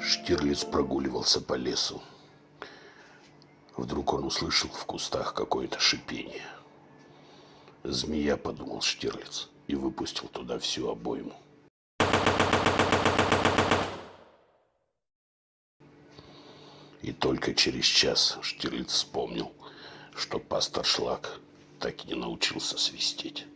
Штирлиц прогуливался по лесу. Вдруг он услышал в кустах какое-то шипение. «Змея», — подумал Штирлиц, и выпустил туда всю обойму. И только через час Штирлиц вспомнил, что пастор Шлак так и не научился свистеть.